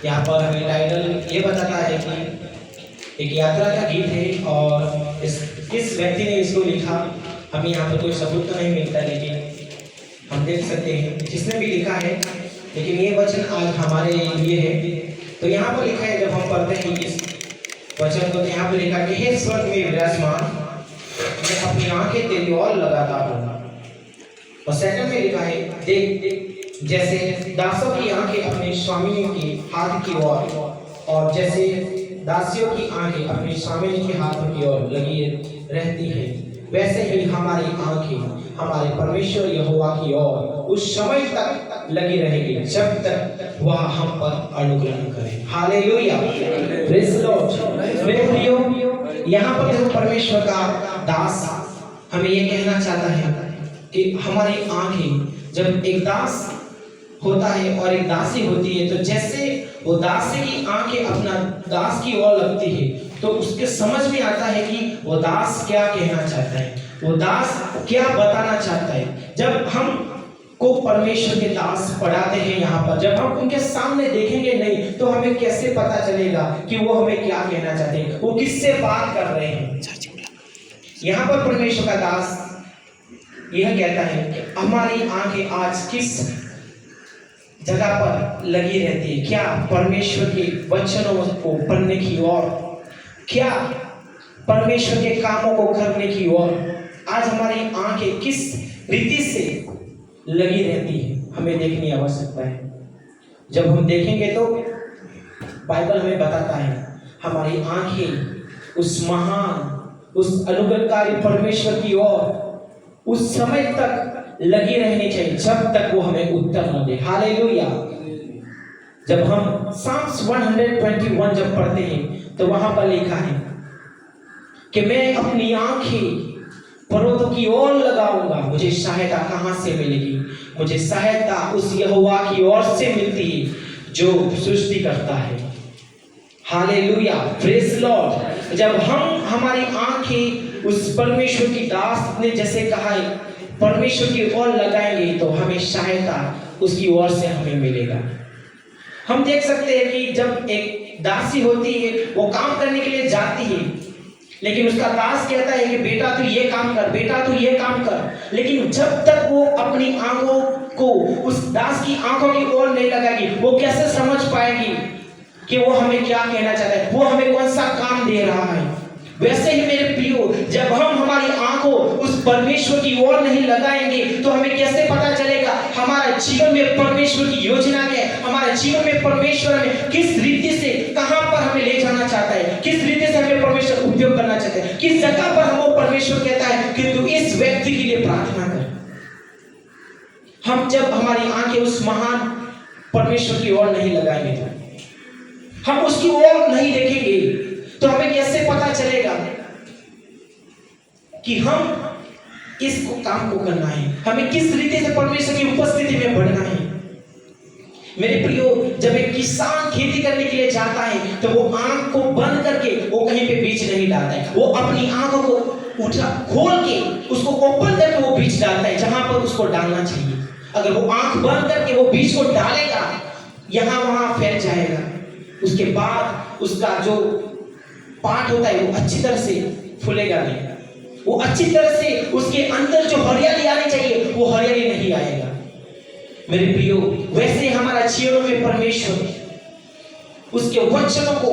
यहाँ पर हमें टाइटल ये बताता है कि एक यात्रा का गीत है और किस व्यक्ति ने इसको लिखा हमें यहाँ पर कोई सबूत तो नहीं मिलता, लेकिन हम देख सकते हैं जिसने भी लिखा है। लेकिन ये वचन आज हमारे लिए है। तो यहाँ पर लिखा है, जब हम पढ़ते हैं इस वचन को, तो यहाँ पर लिखा कि हे स्वर्ग में विराजमान, मैं अपनी आंखें तेरी ओर लगाता हूँ। और सेकंड में लिखा है, देख जैसे दासों की आंखें अपने स्वामियों के हाथ की ओर, और जैसे दासियों की आंखें अपने स्वामी के हाथों की ओर लगी रहती है, वैसे ही हमारी आंखें हमारे परमेश्वर यहोवा की ओर उस समय तक लगी रहेगी जब तक वह हम पर अनुग्रह करे। Hallelujah, praise the Lord. मेरे प्रियो, यहाँ पर जो परमेश्वर का दास हमें ये कहना चाहता है कि हमारी आंखें, जब एक दास होता है और एक दासी होती है, तो जैसे वो दासी की आंखें अपना दास की ओर लगती है, तो उसके समझ में आता है कि वो दास क्या कहना चाहता है, वो दास क्या बताना चाहता है। जब हम को परमेश्वर के दास पढ़ाते हैं यहाँ पर, जब हम उनके सामने देखेंगे नहीं, तो हमें कैसे पता चलेगा कि वो हमें क्या कहना चाहते हैं, वो किससे बात कर रहे हैं। यहाँ पर परमेश्वर का दास यह कहता है कि हमारी आंखें आज किस जगह पर लगी रहती है, क्या परमेश्वर के वचनों को पढ़ने की ओर, क्या परमेश्वर के कामों को करने की ओर आज हमारी आंखें किस रीति से लगी रहती है, हमें देखनी आवश्यकता है। जब हम देखेंगे तो बाइबल हमें बताता है हमारी आंखें उस महान, उस अनुग्रहकारी परमेश्वर की ओर उस समय तक लगी रहनी चाहिए जब तक वो हमें उत्तर न दे। हालेलुया। जब हम साम्स 121 जब पढ़ते हैं, तो वहां पर लिखा है कि मैं अपनी आंखें पर्वतों की ओर लगाऊंगा, मुझे सहायता कहां से मिलेगी? मुझे सहायता उस यहोवा की ओर से मिलती है जो सृष्टि करता है। Hallelujah, praise Lord. जब हम हमारी आंखें उस परमेश्वर की दास ने जैसे कहा है परमेश्वर की ओर लगाएंगे, तो हमें सहायता उसकी ओर से हमें मिलेगा। हम देख सकते हैं कि जब एक दासी होती है, वो काम करने के लिए जाती है, लेकिन उसका दास कहता है कि बेटा तू ये काम कर, बेटा तू ये काम कर, लेकिन जब तक वो अपनी आंखों को उस दास की आंखों की ओर नहीं लगाएगी, वो कैसे समझ पाएगी कि वो हमें क्या कहना चाहता है, वो हमें कौन सा काम दे रहा है। वैसे ही मेरे प्रियो, जब हम हमारी आंखों उस परमेश्वर की ओर नहीं लगाएंगे, तो हमें कैसे पता चलेगा हमारा जीवन में परमेश्वर की योजना क्या है, हमारे जीवन में परमेश्वर हमें किस रीति से कहां पर हमें ले जाना चाहता है, किस रीति से हमें परमेश्वर उपयोग करना चाहता है, किस जगह पर हमको परमेश्वर कहता है कि तू इस व्यक्ति के लिए प्रार्थना कर। हम जब हमारी आंखें उस महान परमेश्वर की ओर नहीं लगाएंगे, तो हम उसकी ओर नहीं देखेंगे, तो हमें कैसे पता चलेगा कि हम इस काम को करना है, हमें किस रीति से परमेश्वर की उपस्थिति में बढ़ना है। मेरे प्रियो, जब एक किसान खेती करने के लिए जाता है, तो वो आंख को बंद करके वो कहीं पे बीज नहीं डालता है, वो अपनी आंखों को उठा खोल के उसको ओपन करके वो बीज डालता है जहां पर उसको डालना चाहिए। अगर वो आंख बंद करके वो बीज को डालेगा, यहां वहां फैल जाएगा, उसके बाद उसका जो पार्ट होता है वो अच्छी तरह से फूलेगा नहीं, वो अच्छी तरह से उसके अंदर जो हरियाली आनी चाहिए वो हरियाली नहीं आएगा। मेरे प्रियो, वैसे हमारा जीवन में परमेश्वर उसके वचनों को,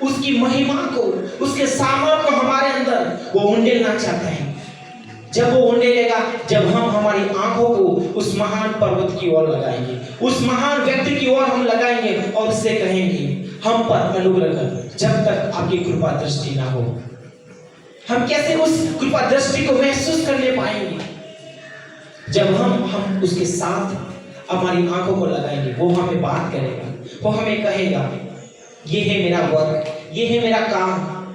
उसकी महिमा को, उसके सामर्थ्य को हमारे अंदर वो उंडेलना चाहता है। जब वो उंडेलेगा, जब हम हमारी आंखों को उस महान पर्वत की ओर लगाएंगे, उस महान व्यक्ति की ओर हम लगाएंगे और उससे कहेंगे हम पर अनुग्रह कर, जब तक आपकी कृपा दृष्टि ना हो। हम कैसे उस कृपा दृष्टि को महसूस करने पाएंगे? जब हम उसके साथ हमारी आंखों को लगाएंगे, वो हमें बात करेगा, वो हमें कहेगा ये है मेरा वर्क, ये है मेरा काम।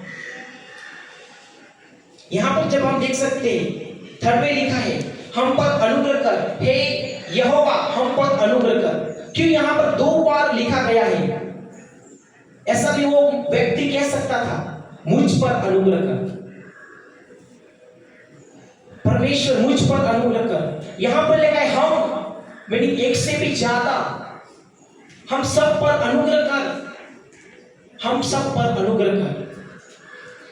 यहां पर जब हम देख सकते हैं, थर्ड में लिखा है हम पर अनुग्रह कर, हे यहोवा हम पर अनुग्रह कर। क्यों यहां पर 2 बार लिखा गया है? ऐसा भी वो व्यक्ति कह सकता था मुझ पर अनुग्रह कर, परमेश्वर मुझ पर अनुग्रह कर। यहां पर लिखा है हम, यानी एक से भी ज्यादा हम सब पर अनुग्रह कर, हम सब पर अनुग्रह कर,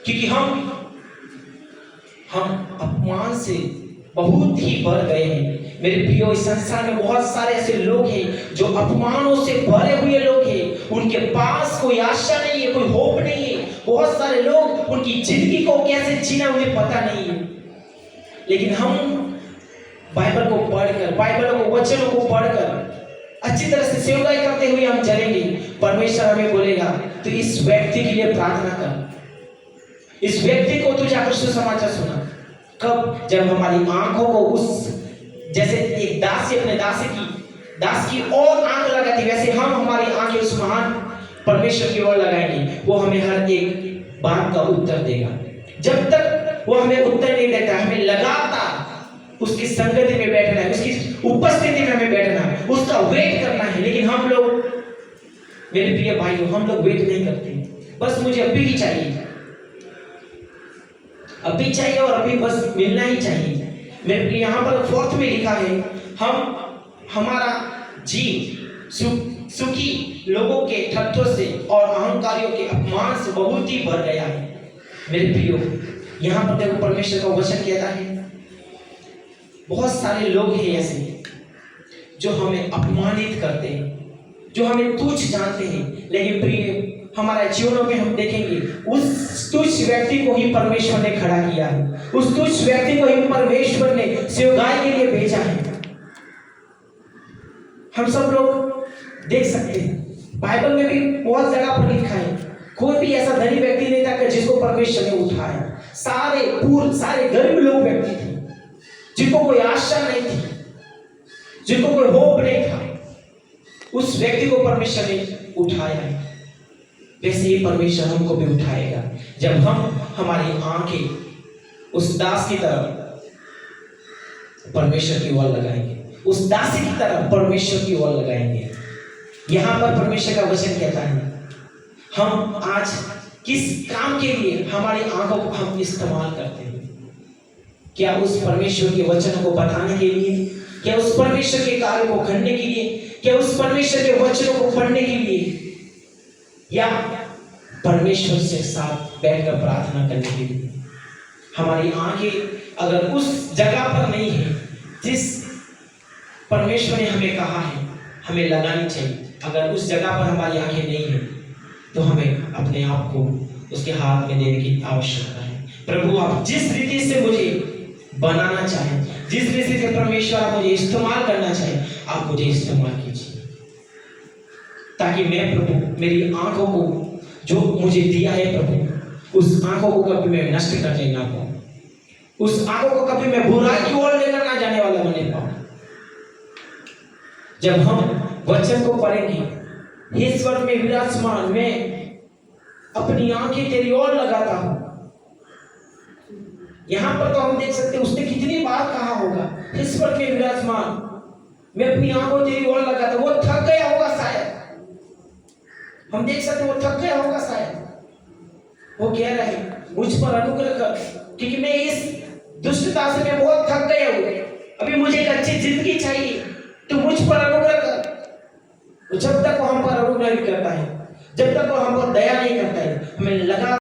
क्योंकि हम अपमान से बहुत ही बढ़ गए हैं। मेरे प्रियो, इस संसार में बहुत सारे ऐसे लोग हैं जो अपमानों से भरे हुए लोग हैं। उनके पास कोई आशा नहीं है, कोई होप नहीं है। बहुत सारे लोग उनकी जिंदगी को कैसे जीना उन्हें पता नहीं है। लेकिन हम बाइबल को पढ़कर, बाइबल को वचनों को पढ़कर अच्छी तरह से सेवकाई करते हुए हम चलेंगे। परमेश्वर हमें बोलेगा तो इस व्यक्ति के लिए प्रार्थना कर, इस व्यक्ति को तू जाकर सुसमाचार सुना। कब? जब हमारी आंखों को उस, जैसे एक दासी अपने दास की और आंख लगाती, वैसे हम हमारी आंखें उस महान परमेश्वर की ओर लगाएंगे। वो हमें हर एक बात का उत्तर देगा। जब तक वो हमें उत्तर नहीं देता, हमें लगातार उसकी संगति में बैठना है, उसकी उपस्थिति में हमें बैठना है, उसका वेट करना है। लेकिन हम लोग, मेरे प्रिय भाइयों, हम लोग वेट नहीं करते। बस मुझे अभी ही चाहिए, अभी चाहिए और अभी बस मिलना ही चाहिए। मेरे प्रिय, यहाँ पर 4 में लिखा है, हमारा जीव सुखी लोगों के ठट्ठों से और अहंकारियों के अपमान से बहुत ही भर गया है। मेरे प्रियो, यहाँ पर देखो परमेश्वर का वचन कहता है, बहुत सारे लोग हैं ऐसे जो हमें अपमानित करते हैं, जो हमें तुच्छ जानते हैं। लेकिन प्रिय, हमारे जीवनों में हम देखेंगे उस तुच्छ व्यक्ति को ही परमेश्वर ने खड़ा किया है, उस तुच्छ व्यक्ति को ही परमेश्वर ने सेवकाई के लिए भेजा है। हम सब लोग देख सकते हैं, बाइबल में भी बहुत जगह पर लिखा है, कोई भी ऐसा धनी व्यक्ति नहीं था जिसको परमेश्वर ने उठाया। सारे गरीब लोग व्यक्ति थे, जिनको कोई आशा नहीं थी, जिनको कोई होप नहीं था, उस व्यक्ति को परमेश्वर ने उठाया है। वैसे ही परमेश्वर हमको भी उठाएगा जब हम हमारी आंखें उस दास की तरफ परमेश्वर की ओर लगाएंगे, उस दासी की तरफ परमेश्वर की ओर लगाएंगे। यहां पर परमेश्वर का वचन कहता है, हम आज किस काम के लिए हमारी आंखों को हम इस्तेमाल करते हैं? क्या उस परमेश्वर के वचनों को बताने के लिए, क्या उस परमेश्वर के कार्य को करने के लिए, क्या उस परमेश्वर के वचनों को पढ़ने के लिए, या परमेश्वर से साथ बैठकर प्रार्थना करने के लिए? हमारी आंखें अगर उस जगह पर नहीं है जिस परमेश्वर ने हमें कहा है हमें लगानी चाहिए, अगर उस जगह पर हमारी आंखें नहीं है तो हमें अपने आप को उसके हाथ में देने की आवश्यकता है। प्रभु, आप जिस रीति से मुझे बनाना चाहें, जिस रीति से परमेश्वर आप मुझे इस्तेमाल करना चाहें, आप मुझे इस्तेमाल कीजिए, ताकि मैं प्रभु मेरी आंखों को जो मुझे दिया है प्रभु, उस आंखों को कभी मैं नष्ट करने ना पाऊं, उस आंखों को कभी मैं बुराई की ओर लेकर ना जाने वाला बने पाऊं। जब हम वचन को पढ़ेंगे, हे स्वर्ग में विराजमान, मैं अपनी आंखें तेरी ओर लगाता हूं। यहां पर तो हम देख सकते हैं उसने कितनी बार कहा होगा, हे स्वर्ग में विराजमान, मैं अपनी आंखों तेरी ओर लगाता। वो थक गया होगा शायद, हम देख सकते वो थक गया होगा शायद। वो कह रहे मुझ पर अनुग्रह कर, क्योंकि मैं इस दुष्टता से मैं बहुत थक गया हूं, अभी मुझे एक अच्छी जिंदगी चाहिए, तो मुझ पर अनुग्रह कर। तो जब तक वो हम पर अनुग्रह नहीं करता है, जब तक वो हम पर दया नहीं करता है, हमें लगा